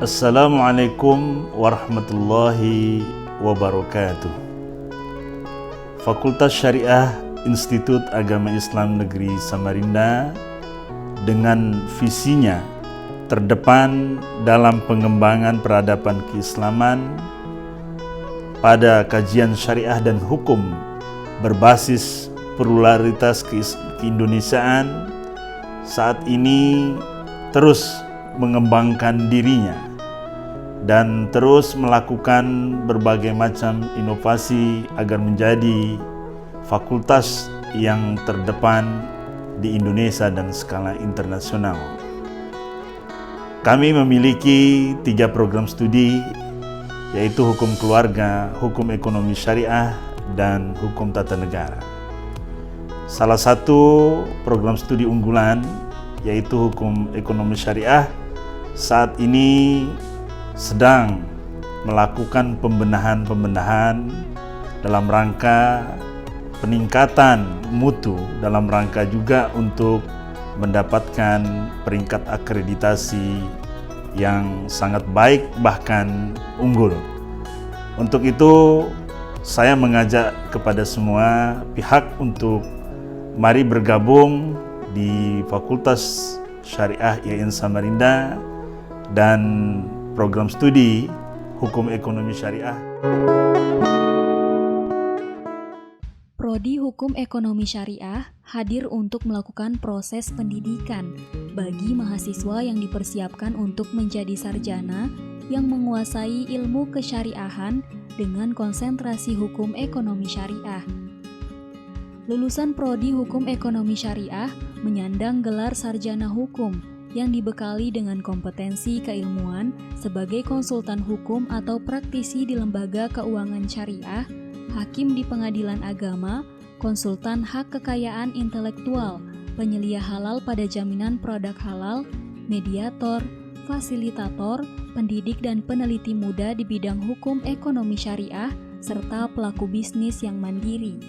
Assalamualaikum warahmatullahi wabarakatuh. Fakultas Syariah Institut Agama Islam Negeri Samarinda dengan visinya terdepan dalam pengembangan peradaban keislaman pada kajian syariah dan hukum berbasis pluralitas keindonesiaan saat ini terus mengembangkan dirinya dan terus melakukan berbagai macam inovasi agar menjadi fakultas yang terdepan di Indonesia dan skala internasional. Kami memiliki 3 program studi, yaitu hukum keluarga, hukum ekonomi syariah, dan hukum tata negara. Salah satu program studi unggulan yaitu hukum ekonomi syariah saat ini sedang melakukan pembenahan dalam rangka peningkatan mutu, dalam rangka juga untuk mendapatkan peringkat akreditasi yang sangat baik bahkan unggul. Untuk itu saya mengajak kepada semua pihak untuk mari bergabung di Fakultas Syariah IAIN Samarinda dan program studi Hukum Ekonomi Syariah. Prodi Hukum Ekonomi Syariah hadir untuk melakukan proses pendidikan bagi mahasiswa yang dipersiapkan untuk menjadi sarjana yang menguasai ilmu kesyariahan dengan konsentrasi hukum ekonomi syariah. Lulusan Prodi Hukum Ekonomi Syariah menyandang gelar sarjana hukum yang dibekali dengan kompetensi keilmuan sebagai konsultan hukum atau praktisi di lembaga keuangan syariah, hakim di pengadilan agama, konsultan hak kekayaan intelektual, penyelia halal pada jaminan produk halal, mediator, fasilitator, pendidik dan peneliti muda di bidang hukum ekonomi syariah, serta pelaku bisnis yang mandiri.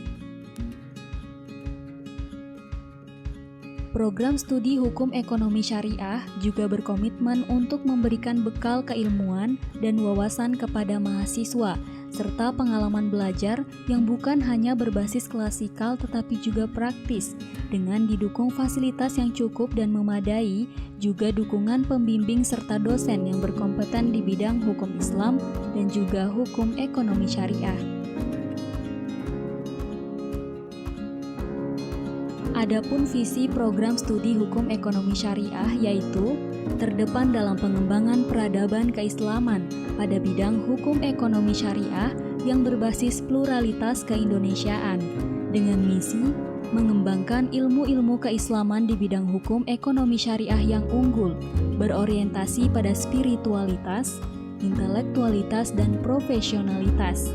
Program studi Hukum Ekonomi Syariah juga berkomitmen untuk memberikan bekal keilmuan dan wawasan kepada mahasiswa, serta pengalaman belajar yang bukan hanya berbasis klasikal tetapi juga praktis, dengan didukung fasilitas yang cukup dan memadai, juga dukungan pembimbing serta dosen yang berkompeten di bidang hukum Islam dan juga hukum ekonomi syariah. Adapun visi program studi hukum ekonomi syariah yaitu terdepan dalam pengembangan peradaban keislaman pada bidang hukum ekonomi syariah yang berbasis pluralitas keindonesiaan dengan misi mengembangkan ilmu-ilmu keislaman di bidang hukum ekonomi syariah yang unggul, berorientasi pada spiritualitas, intelektualitas, dan profesionalitas.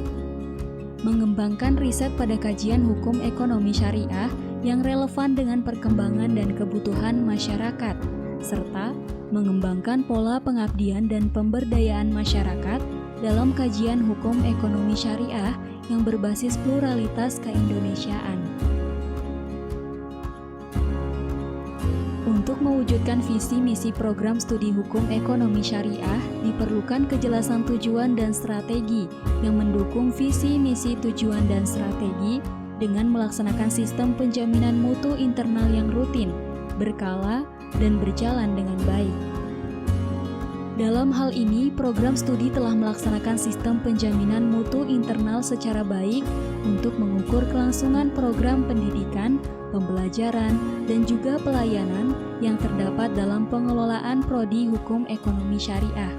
Mengembangkan riset pada kajian hukum ekonomi syariah yang relevan dengan perkembangan dan kebutuhan masyarakat, serta mengembangkan pola pengabdian dan pemberdayaan masyarakat dalam kajian hukum ekonomi syariah yang berbasis pluralitas keindonesiaan. Untuk mewujudkan visi misi program studi hukum ekonomi syariah, diperlukan kejelasan tujuan dan strategi yang mendukung visi misi tujuan dan strategi dengan melaksanakan sistem penjaminan mutu internal yang rutin, berkala, dan berjalan dengan baik. Dalam hal ini, program studi telah melaksanakan sistem penjaminan mutu internal secara baik untuk mengukur kelangsungan program pendidikan, pembelajaran, dan juga pelayanan yang terdapat dalam pengelolaan Prodi Hukum Ekonomi Syariah.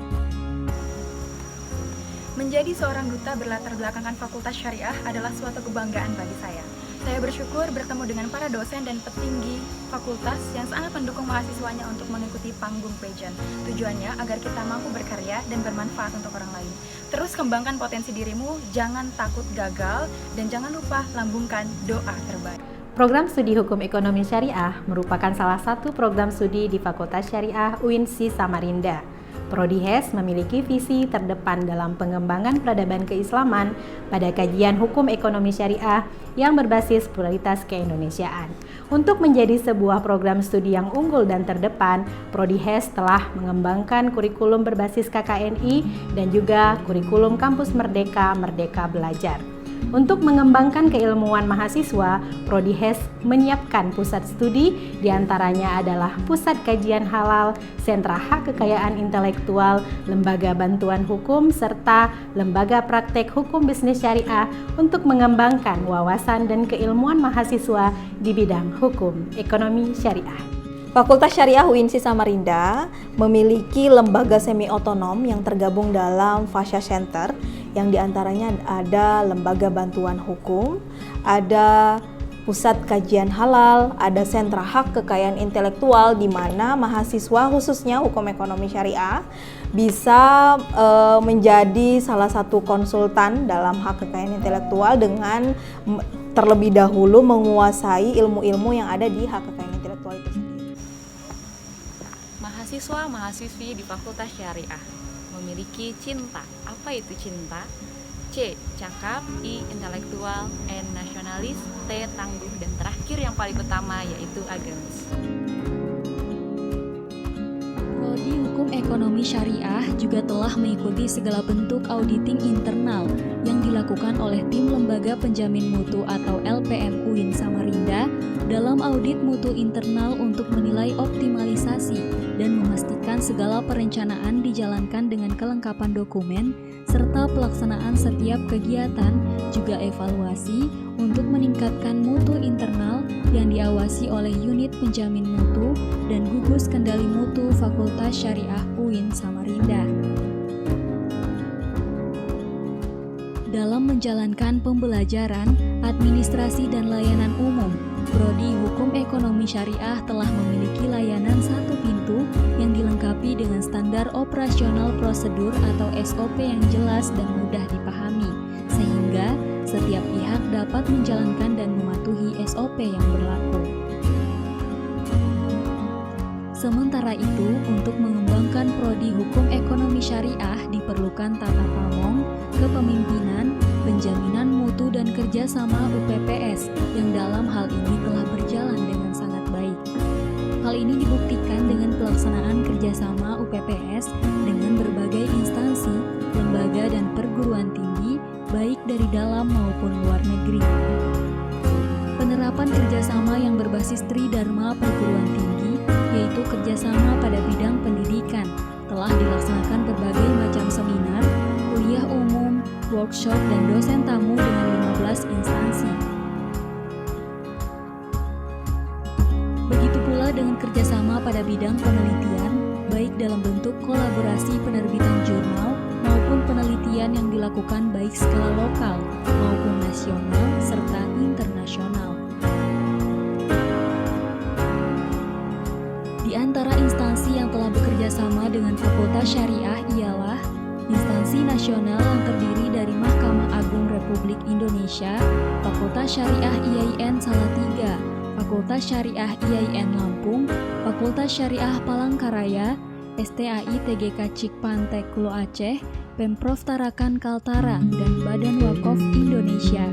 Menjadi seorang duta berlatar belakangkan Fakultas Syariah adalah suatu kebanggaan bagi saya. Saya bersyukur bertemu dengan para dosen dan petinggi fakultas yang sangat mendukung mahasiswanya untuk mengikuti panggung pageant. Tujuannya agar kita mampu berkarya dan bermanfaat untuk orang lain. Terus kembangkan potensi dirimu, jangan takut gagal, dan jangan lupa lambungkan doa terbaik. Program Studi Hukum Ekonomi Syariah merupakan salah satu program studi di Fakultas Syariah UINSI Samarinda. Prodi HES memiliki visi terdepan dalam pengembangan peradaban keislaman pada kajian hukum ekonomi syariah yang berbasis pluralitas keindonesiaan. Untuk menjadi sebuah program studi yang unggul dan terdepan, Prodi HES telah mengembangkan kurikulum berbasis KKNI dan juga kurikulum Kampus Merdeka, Merdeka Belajar. Untuk mengembangkan keilmuan mahasiswa, Prodi HES menyiapkan pusat studi, diantaranya adalah Pusat Kajian Halal, Sentra Hak Kekayaan Intelektual, Lembaga Bantuan Hukum, serta Lembaga Praktek Hukum Bisnis Syariah untuk mengembangkan wawasan dan keilmuan mahasiswa di bidang hukum ekonomi syariah. Fakultas Syariah UINSI Samarinda memiliki lembaga semi-otonom yang tergabung dalam Fasya Center, yang diantaranya ada Lembaga Bantuan Hukum, ada Pusat Kajian Halal, ada Sentra Hak Kekayaan Intelektual, di mana mahasiswa khususnya hukum ekonomi syariah bisa menjadi salah satu konsultan dalam hak kekayaan intelektual dengan terlebih dahulu menguasai ilmu-ilmu yang ada di hak kekayaan intelektual itu sendiri. Mahasiswa-mahasiswi di Fakultas Syariah memiliki cinta. Apa itu cinta? C. Cakap, I. Intelektual, N. Nasionalis, T. Tangguh, dan terakhir yang paling utama yaitu agamis. Prodi Hukum Ekonomi Syariah juga telah mengikuti segala bentuk auditing internal yang dilakukan oleh tim Lembaga Penjamin Mutu atau LPM UIN Samarinda dalam audit mutu internal untuk menilai optimalisasi dan memastikan segala perencanaan dijalankan dengan kelengkapan dokumen serta pelaksanaan setiap kegiatan, juga evaluasi untuk meningkatkan mutu internal yang diawasi oleh unit penjamin mutu dan gugus kendali mutu Fakultas Syariah UIN Samarinda. Dalam menjalankan pembelajaran, administrasi dan layanan umum, Prodi Hukum Ekonomi Syariah telah memiliki layanan satu pintu yang dilengkapi dengan standar operasional prosedur atau SOP yang jelas dan mudah dipahami, sehingga setiap pihak dapat menjalankan dan mematuhi SOP yang berlaku. Sementara itu, untuk mengembangkan Prodi Hukum Ekonomi Syariah diperlukan tata pamong, kepemimpinan, penjaminan mutu dan kerjasama UPPS yang dalam hal ini telah berjalan dengan sangat baik. Hal ini dibuktikan dengan pelaksanaan kerjasama UPPS dengan berbagai instansi, lembaga dan perguruan tinggi, baik dari dalam maupun luar negeri. Penerapan kerjasama yang berbasis Tridharma perguruan tinggi, yaitu kerjasama pada bidang pendidikan, telah dilaksanakan berbagai macam seminar, kuliah umum, workshop, dan dosen tamu dengan 15 instansi. Begitu pula dengan kerjasama pada bidang penelitian, baik dalam bentuk kolaborasi penerbitan jurnal maupun penelitian yang dilakukan baik skala lokal maupun nasional serta internasional. Di antara instansi yang telah bekerja sama dengan Fakultas Syariah ialah instansi nasional yang terdiri dari Mahkamah Agung Republik Indonesia, Fakultas Syariah IAIN Salatiga, Fakultas Syariah IAIN Lampung, Fakultas Syariah Palangkaraya, STAI TGK Cikpante Kulo Aceh, Pemprov Tarakan Kaltara, dan Badan Wakaf Indonesia.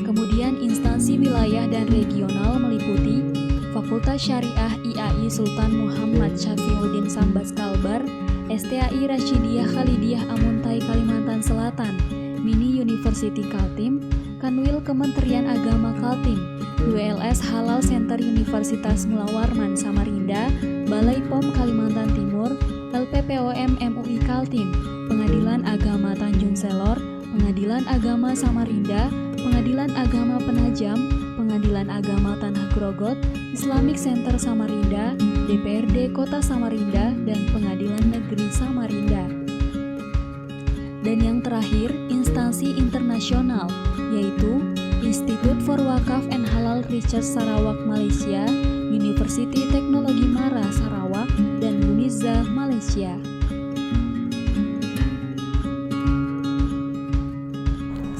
Kemudian instansi wilayah dan regional meliputi Fakultas Syariah IAI Sultan Muhammad Syafiuddin Sambas Kalbar, STAI Rasyidiyah Khalidiyah Amuntai Kalimantan Selatan, Mini University Kaltim, Kanwil Kementerian Agama Kaltim, ULS Halal Center Universitas Mula Warman Samarinda, Balai POM Kalimantan Timur, LPPOM MUI Kaltim, Pengadilan Agama Tanjung Selor, Pengadilan Agama Samarinda, Pengadilan Agama Penajam, Pengadilan Agama Tanah Grogot, Islamic Center Samarinda, DPRD Kota Samarinda, dan Pengadilan Negeri Samarinda. Dan yang terakhir, instansi internasional, yaitu Institute for Wakaf and Halal Research Sarawak Malaysia, University Teknologi Mara Sarawak, dan UNIZA Malaysia.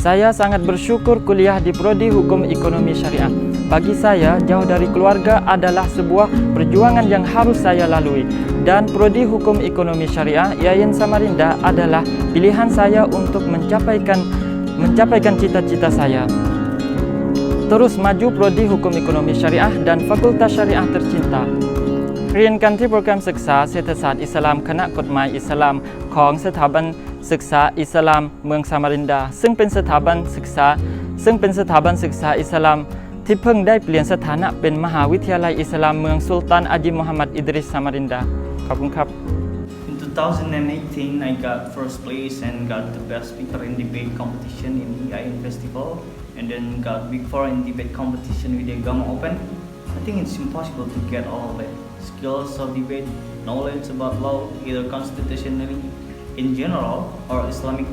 Saya sangat bersyukur kuliah di Prodi Hukum Ekonomi Syariah. Bagi saya, jauh dari keluarga adalah sebuah perjuangan yang harus saya lalui. Dan Prodi Hukum Ekonomi Syariah IAIN Samarinda adalah pilihan saya untuk mencapaikan cita-cita saya. Terus maju Prodi Hukum Ekonomi Syariah dan Fakultas Syariah tercinta. เรียนกันที่โปรแกรมศึกษาเศรษฐศาสตร์อิสลามคณะกฎหมายอิสลามของสถาบันศึกษาอิสลามเมืองซามารินดาซึ่งเป็นสถาบันศึกษาอิสลามที่เพิ่งได้เปลี่ยนสถานะเป็นมหาวิทยาลัยอิสลามเมืองสุลต่านอาจีมุฮัมมัดอิดริสซามารินดาขอบคุณครับ In 2018, I got first place and got the best speaker in debate competition in IAIN Festival, and then got Big Four in debate competition with the Gama Open. I think it's impossible to get all the skills of debate, knowledge about law, either constitutionally in general or Islamic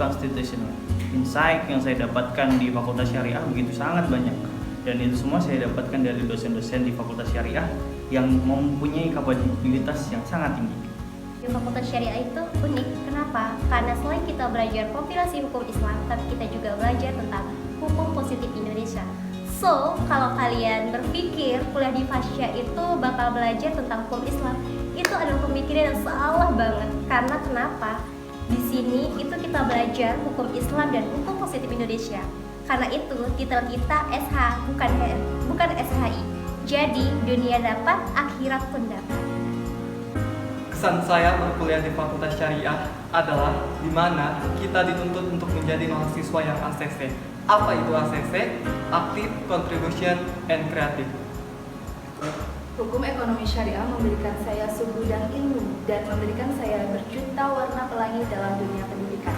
constitutional. Insight yang saya dapatkan di Fakultas Syariah begitu sangat banyak, dan itu semua saya dapatkan dari dosen-dosen di Fakultas Syariah yang mempunyai kapabilitas yang sangat tinggi. Di Fakultas Syariah itu unik. Kenapa? Karena selain kita belajar kompilasi hukum Islam, tapi kita juga belajar tentang hukum positif Indonesia. So, kalau kalian berpikir kuliah di Fasya itu bakal belajar tentang hukum Islam, itu adalah pemikiran yang salah banget. Karena kenapa? Di sini itu kita belajar hukum Islam dan hukum positif Indonesia. Karena itu titel kita SH, bukan SHI. Jadi dunia dapat, akhirat pun dapat. Kesan saya berkuliah di Fakultas Syariah adalah di mana kita dituntut untuk menjadi mahasiswa yang ACC. Apa itu ACC? Active Contribution and Creative. Hukum ekonomi syariah memberikan saya segudang ilmu dan memberikan saya berjuta warna pelangi dalam dunia pendidikan,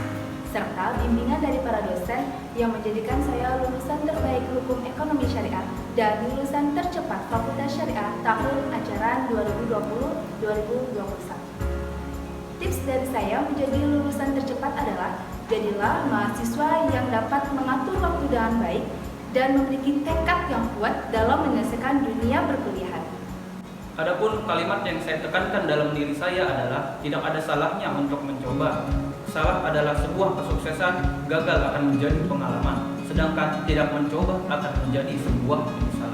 serta bimbingan dari para dosen yang menjadikan saya lulusan terbaik hukum ekonomi syariah dan lulusan tercepat Fakultas Syariah tahun ajaran 2020-2021. Tips dari saya menjadi lulusan tercepat adalah jadilah mahasiswa yang dapat mengatur waktu dengan baik dan memiliki tekad yang kuat dalam menyelesaikan dunia perkuliahan. Adapun kalimat yang saya tekankan dalam diri saya adalah tidak ada salahnya untuk mencoba. Salah adalah sebuah kesuksesan, gagal akan menjadi pengalaman, sedangkan tidak mencoba akan menjadi sebuah penyesalan.